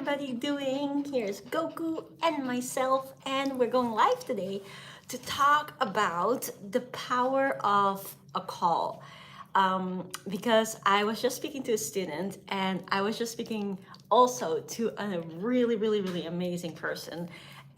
everybody doing? Here's Goku and myself, and we're going live today to talk about the power of a call. Because I was just speaking to a student, and I was just speaking also to a really amazing person.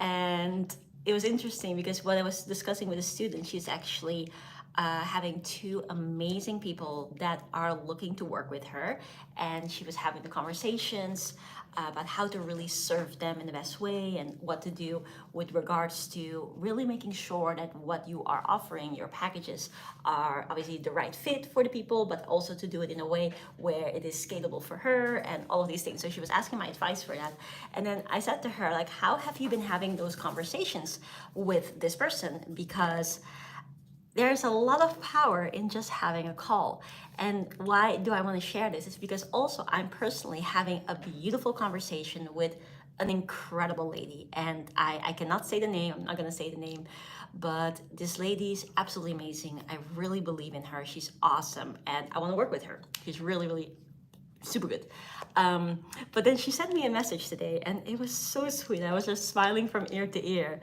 And it was interesting because what I was discussing with a student, she's actually having two amazing people that are looking to work with her, and she was having the conversations about how to really serve them in the best way and what to do with regards to really making sure that what you are offering, your packages, are obviously the right fit for the people, but also to do it in a way where it is scalable for her and all of these things. So she was asking my advice for that, and then I said to her, like, how have you been having those conversations with this person? Because there's a lot of power in just having a call. And why do I want to share this? It's because also I'm personally having a beautiful conversation with an incredible lady. And I cannot say the name, I'm not going to say the name, but this lady's absolutely amazing. I really believe in her. She's awesome. And I want to work with her. She's really super good. But then she sent me a message today, and it was so sweet. I was just smiling from ear to ear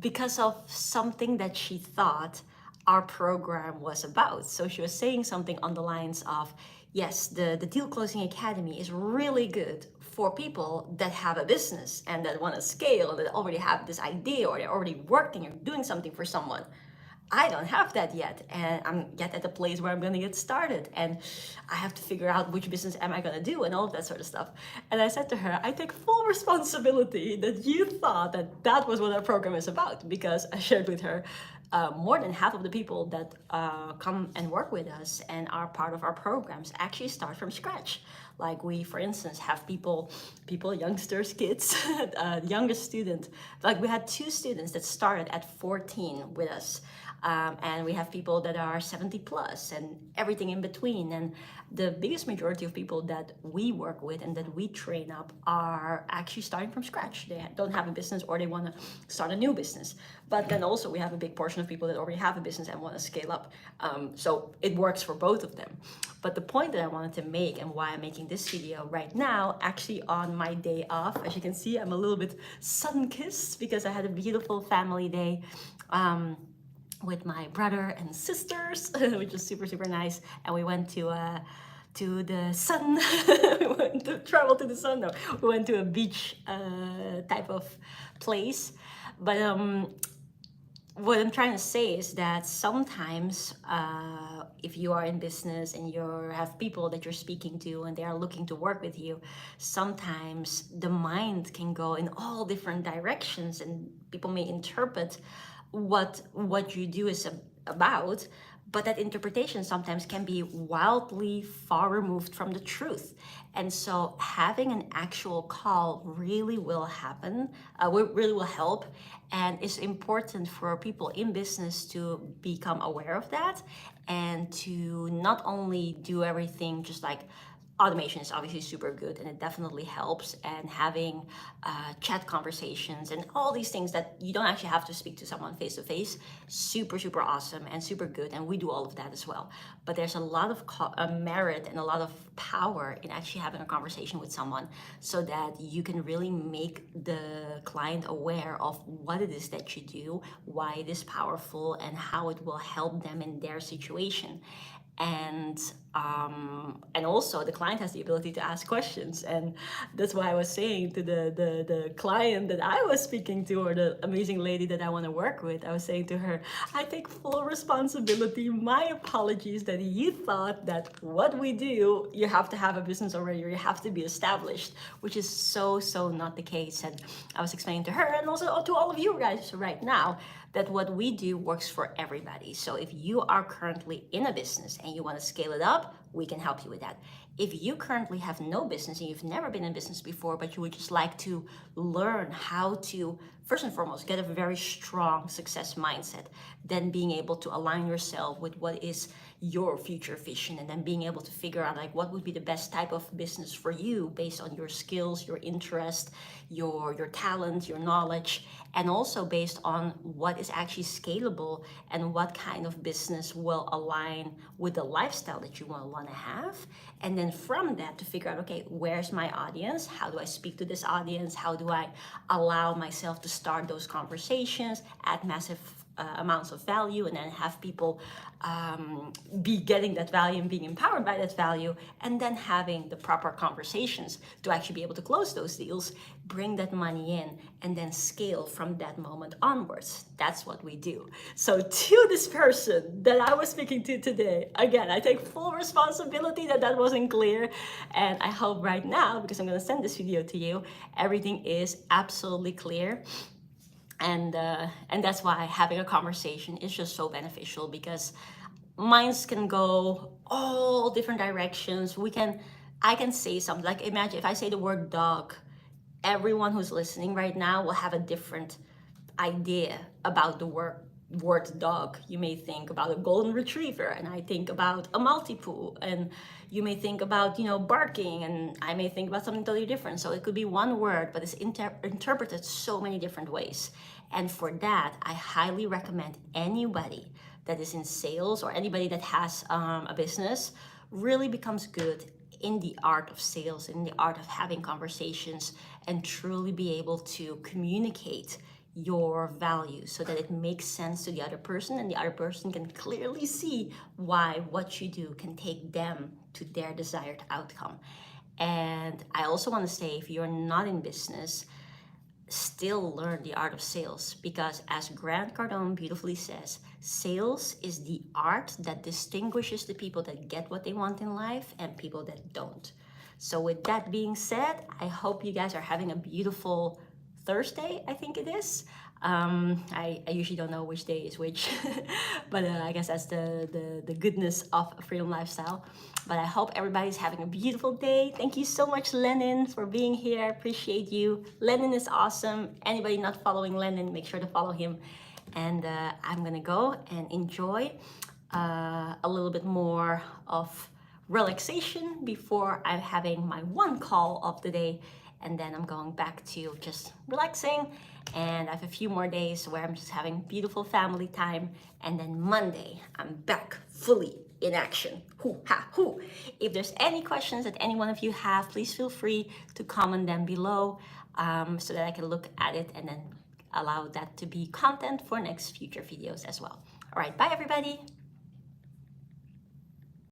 because of something that she thought our program was about. So she was saying something on the lines of, yes, the Deal Closing Academy is really good for people that have a business and that want to scale, that already have this idea, or they're already working or doing something for someone. I don't have that yet, and I'm yet at the place where I'm going to get started, and I have to figure out which business am I going to do and all of that sort of stuff. And I said to her, I take full responsibility that you thought that that was what our program is about, because I shared with her more than half of the people that come and work with us and are part of our programs actually start from scratch. Like, we, for instance, have people, youngsters, kids, the youngest student. Like, we had two students that started at 14 with us. And we have people that are 70 plus and everything in between. And the biggest majority of people that we work with and that we train up are actually starting from scratch. They don't have a business, or they want to start a new business. But then also we have a big portion of people that already have a business and want to scale up. So it works for both of them. But the point that I wanted to make, and why I'm making this video right now, actually on my day off, as you can see, I'm a little bit sun-kissed because I had a beautiful family day. With my brother and sisters, which is super nice, and we went to the sun. We went to travel to the sun. No, we went to a beach type of place. But what I'm trying to say is that sometimes if you are in business and you have people that you're speaking to and they are looking to work with you, sometimes the mind can go in all different directions, and people may interpret what you do is about, but that interpretation sometimes can be wildly far removed from the truth. And so having an actual call really will happen, really will help, and it's important for people in business to become aware of that, and to not only do everything just like automation is obviously super good and it definitely helps, and having chat conversations and all these things that you don't actually have to speak to someone face to face, super awesome and super good, and we do all of that as well. But there's a lot of merit and a lot of power in actually having a conversation with someone, so that you can really make the client aware of what it is that you do, why it is powerful, and how it will help them in their situation. And also the client has the ability to ask questions, and that's why I was saying to the client that I was speaking to, or the amazing lady that I want to work with, I was saying to her, I take full responsibility. My apologies that you thought that what we do, you have to have a business already, or you have to be established, which is so not the case. And I was explaining to her, and also to all of you guys right now, that what we do works for everybody. So if you are currently in a business and you want to scale it up, we can help you with that. If you currently have no business and you've never been in business before, but you would just like to learn how to first and foremost, get a very strong success mindset, then being able to align yourself with what is your future vision, and then being able to figure out like what would be the best type of business for you based on your skills, your interest, your talent, your knowledge, and also based on what is actually scalable and what kind of business will align with the lifestyle that you want to have. And then from that to figure out, okay, where's my audience? How do I speak to this audience? How do I allow myself to start those conversations, add massive amounts of value, and then have people be getting that value and being empowered by that value, and then having the proper conversations to actually be able to close those deals, bring that money in, and then scale from that moment onwards. That's what we do. So to this person that I was speaking to today, again, I take full responsibility that wasn't clear, and I hope right now, because I'm going to send this video to you, everything is absolutely clear. And that's why having a conversation is just so beneficial, because minds can go all different directions. I can say something like, imagine if I say the word dog, everyone who's listening right now will have a different idea about the word dog. You may think about a golden retriever, and I think about a Maltipoo, and you may think about, barking, and I may think about something totally different. So it could be one word, but it's interpreted so many different ways. And for that, I highly recommend anybody that is in sales or anybody that has a business really becomes good in the art of sales, in the art of having conversations, and truly be able to communicate your value so that it makes sense to the other person, and the other person can clearly see why what you do can take them to their desired outcome. And I also want to say, if you're not in business, still learn the art of sales, because as Grant Cardone beautifully says, sales is the art that distinguishes the people that get what they want in life and people that don't. So with that being said, I hope you guys are having a beautiful Thursday, I think it is. I usually don't know which day is which, but I guess that's the goodness of a freedom lifestyle. But I hope everybody's having a beautiful day. Thank you so much, Lennon, for being here. I appreciate you. Lennon is awesome. Anybody not following Lennon, make sure to follow him. And I'm gonna go and enjoy a little bit more of relaxation before I'm having my one call of the day, and then I'm going back to just relaxing. And I have a few more days where I'm just having beautiful family time, and then Monday I'm back fully in action. Hoo ha hoo. If there's any questions that any one of you have, please feel free to comment them below, so that I can look at it and then allow that to be content for next future videos as well. All right, bye everybody.